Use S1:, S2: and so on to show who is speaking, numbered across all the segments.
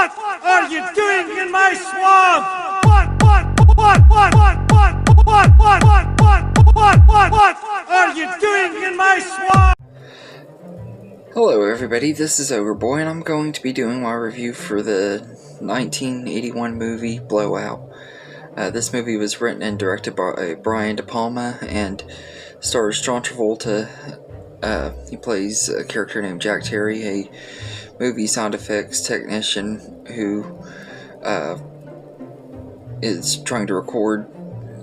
S1: What are you doing in my swamp? What are you doing in my swamp?
S2: Hello everybody, this is Overboy, and I'm going to be doing my review for the 1981 movie Blowout. This movie was written and directed by Brian De Palma and stars John Travolta. He plays a character named Jack Terry, a movie sound effects technician who is trying to record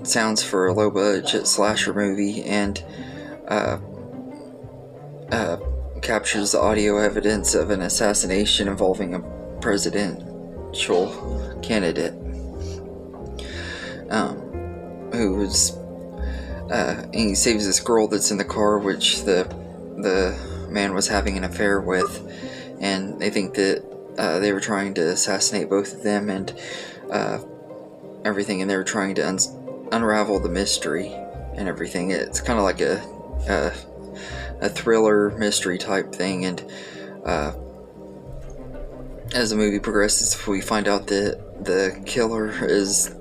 S2: sounds for a low-budget slasher movie and captures the audio evidence of an assassination involving a presidential candidate who's and he saves this girl that's in the car, which the man was having an affair with, and they think that they were trying to assassinate both of them and everything, and they were trying to unravel the mystery and everything. It's kind of like a thriller mystery type thing, and as the movie progresses, we find out that the killer is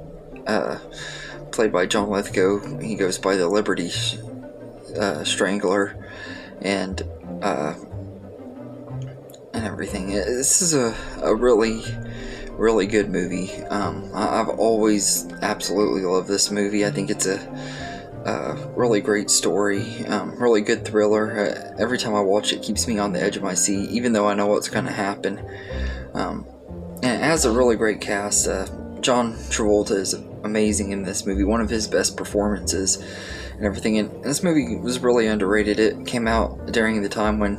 S2: played by John Lithgow. He goes by the Liberty Strangler, and everything. This is a really good movie. I've always absolutely loved this movie. I think it's a really great story, really good thriller. Every time I watch it, keeps me on the edge of my seat, even though I know what's going to happen. And it has a really great cast. John Travolta is amazing in this movie, one of his best performances and everything. And this movie was really underrated. It came out during the time when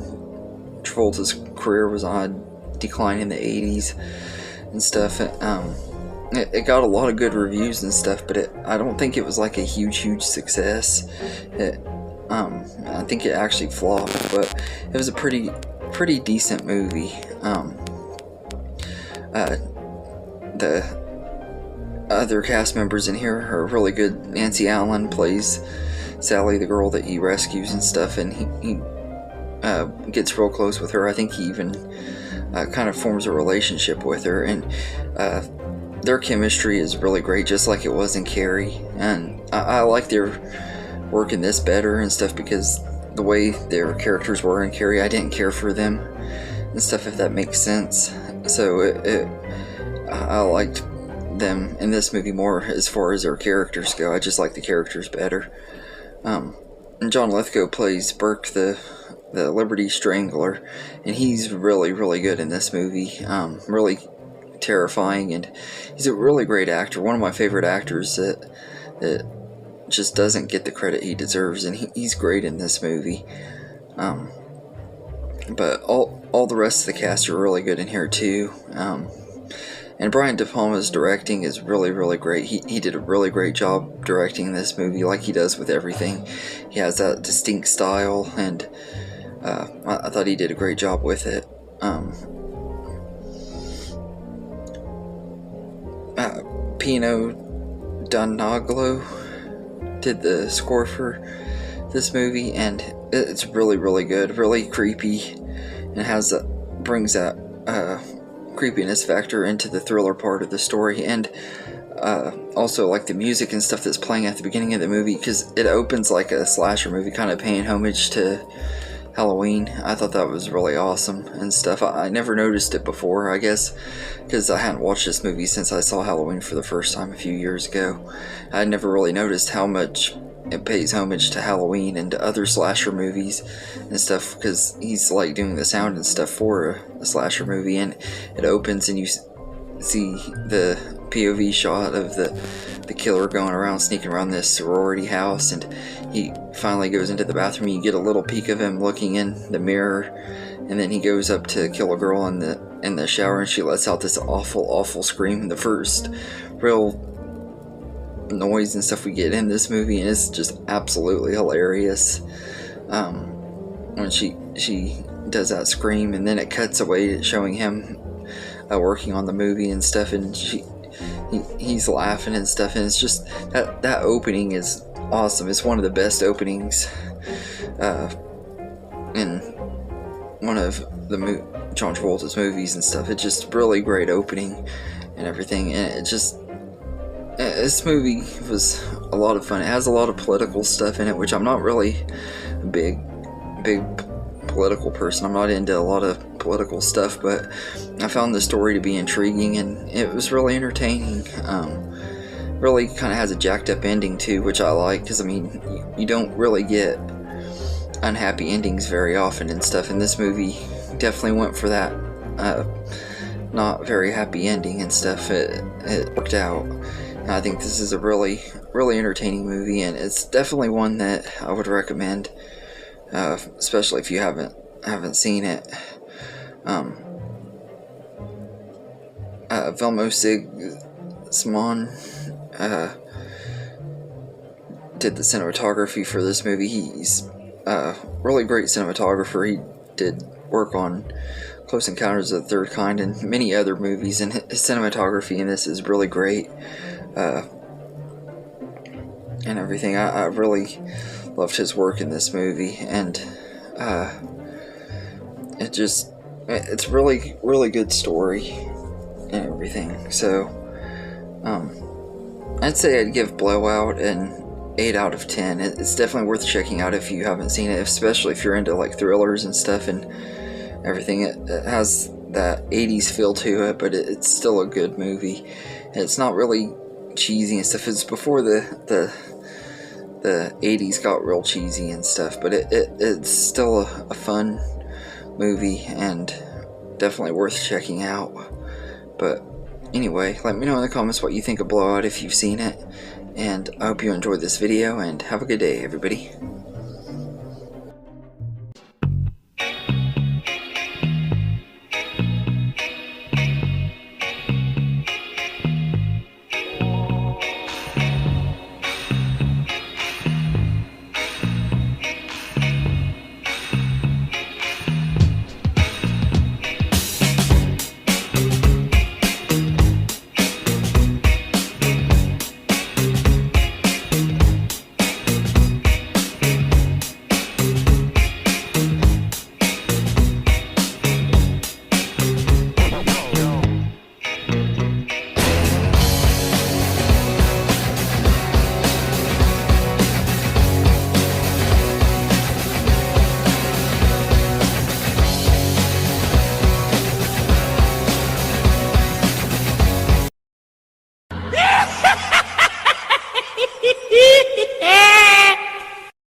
S2: Travolta's career was on decline in the 80s and stuff. It got a lot of good reviews and stuff, but I don't think it was like a huge success. I think it actually flopped, but it was a pretty decent movie. The other cast members in here are really good. Nancy Allen plays Sally, the girl that he rescues and stuff, and he gets real close with her. I think he even kind of forms a relationship with her, and their chemistry is really great, just like it was in Carrie. And I like their work in this better and stuff, because the way their characters were in Carrie, I didn't care for them and stuff, if that makes sense. So I liked them in this movie more as far as their characters go. I just like the characters better. And John Lithgow plays Burke, the Liberty Strangler, and he's really good in this movie. Really terrifying, and he's a really great actor. One of my favorite actors that just doesn't get the credit he deserves, and he's great in this movie. But all the rest of the cast are really good in here too. And Brian De Palma's directing is really great. He did a really great job directing this movie, like he does with everything. He has that distinct style, and I thought he did a great job with it. Pino Donaggio did the score for this movie, and it's really good, really creepy, and brings that creepiness factor into the thriller part of the story. And also like the music and stuff that's playing at the beginning of the movie, because it opens like a slasher movie, kind of paying homage to Halloween. I thought that was really awesome and stuff. I never noticed it before, I guess, because I hadn't watched this movie since I saw Halloween for the first time a few years ago. I never really noticed how much it pays homage to Halloween and to other slasher movies and stuff, because he's like doing the sound and stuff for a slasher movie, and it opens and you see the POV shot of the killer going around, sneaking around this sorority house, and he finally goes into the bathroom. You get a little peek of him looking in the mirror, and then he goes up to kill a girl in the shower, and she lets out this awful scream, the first real noise and stuff we get in this movie, and it's just absolutely hilarious when she does that scream, and then it cuts away showing him working on the movie and stuff, and he's laughing and stuff, and it's just that opening is awesome. It's one of the best openings in one of the John Travolta's movies and stuff. It's just really great opening and everything, and it just, this movie was a lot of fun. It has a lot of political stuff in it, which I'm not really a big political person. I'm not into a lot of political stuff, but I found the story to be intriguing, and it was really entertaining. Really kind of has a jacked up ending too, which I like, because I mean, you don't really get unhappy endings very often and stuff, and this movie definitely went for that not very happy ending and stuff. It worked out, and I think this is a really entertaining movie, and it's definitely one that I would recommend, especially if you haven't seen it. Velmo Sigmund did the cinematography for this movie. He's really great cinematographer. He did work on Close Encounters of the Third Kind and many other movies, and his cinematography in this is really great, and everything. I really loved his work in this movie, and it's really good story and everything. So I'd say I'd give Blowout an 8 out of 10. It's definitely worth checking out if you haven't seen it, especially if you're into like thrillers and stuff and everything. It has that 80s feel to it, but it's still a good movie. And it's not really cheesy and stuff. It's before the 80s got real cheesy and stuff, but it's still a fun movie and definitely worth checking out. But anyway, let me know in the comments what you think of Blowout if you've seen it, and I hope you enjoyed this video, and have a good day, everybody.